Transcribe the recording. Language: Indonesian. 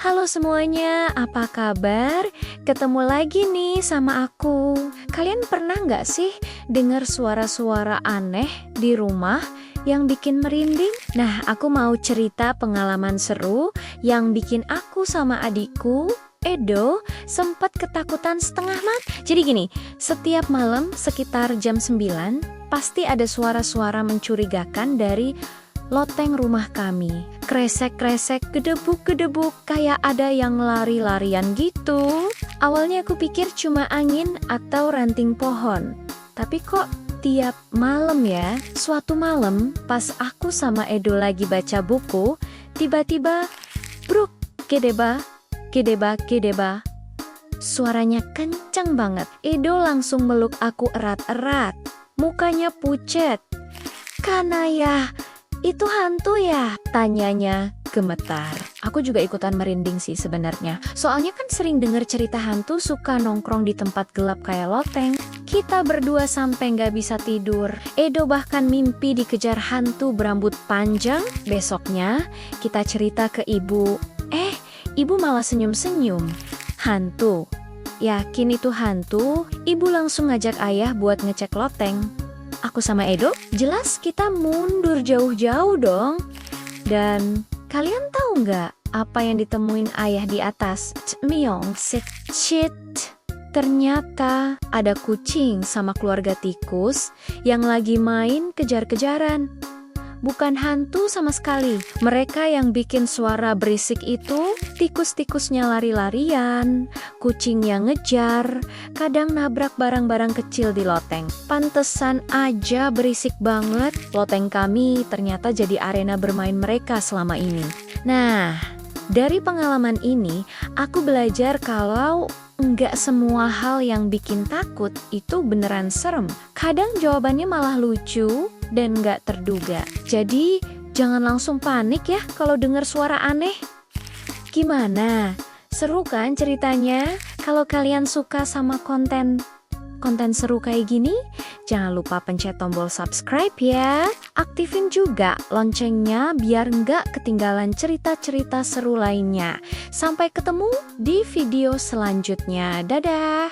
Halo semuanya, apa kabar? Ketemu lagi nih sama aku. Kalian pernah nggak sih dengar suara-suara aneh di rumah yang bikin merinding? Nah, aku mau cerita pengalaman seru yang bikin aku sama adikku, Edo, sempat ketakutan setengah mati. Jadi gini, setiap malam sekitar jam 9, pasti ada suara-suara mencurigakan dari loteng rumah kami. Kresek-kresek, gedebuk-gedebuk, kayak ada yang lari-larian gitu. Awalnya aku pikir cuma angin atau ranting pohon. Tapi kok tiap malam ya, suatu malam pas aku sama Edo lagi baca buku, tiba-tiba bruk, gedeba, gedeba, gedeba. Suaranya kenceng banget. Edo langsung meluk aku erat-erat. Mukanya pucet. "Kanaya, itu hantu ya?" tanyanya gemetar. Aku juga ikutan merinding sih sebenarnya. Soalnya kan sering denger cerita hantu suka nongkrong di tempat gelap kayak loteng. Kita berdua sampai nggak bisa tidur. Edo bahkan mimpi dikejar hantu berambut panjang. Besoknya kita cerita ke ibu. Ibu malah senyum-senyum. Hantu? Yakin itu hantu? Ibu langsung ngajak ayah buat ngecek loteng. Aku sama Edo, jelas kita mundur jauh-jauh dong. Dan kalian tahu nggak apa yang ditemuin ayah di atas? Myong, shit. Ternyata ada kucing sama keluarga tikus yang lagi main kejar-kejaran. Bukan hantu sama sekali. Mereka yang bikin suara berisik itu tikus-tikusnya lari-larian, kucingnya ngejar, kadang nabrak barang-barang kecil di loteng. Pantesan aja berisik banget. Loteng kami ternyata jadi arena bermain mereka selama ini. Nah, dari pengalaman ini aku belajar kalau nggak semua hal yang bikin takut itu beneran serem. Kadang jawabannya malah lucu dan nggak terduga. Jadi jangan langsung panik ya kalau dengar suara aneh. Gimana? Seru kan ceritanya? Kalau kalian suka sama konten seru kayak gini, jangan lupa pencet tombol subscribe ya. Aktifin juga loncengnya biar nggak ketinggalan cerita-cerita seru lainnya. Sampai ketemu di video selanjutnya. Dadah!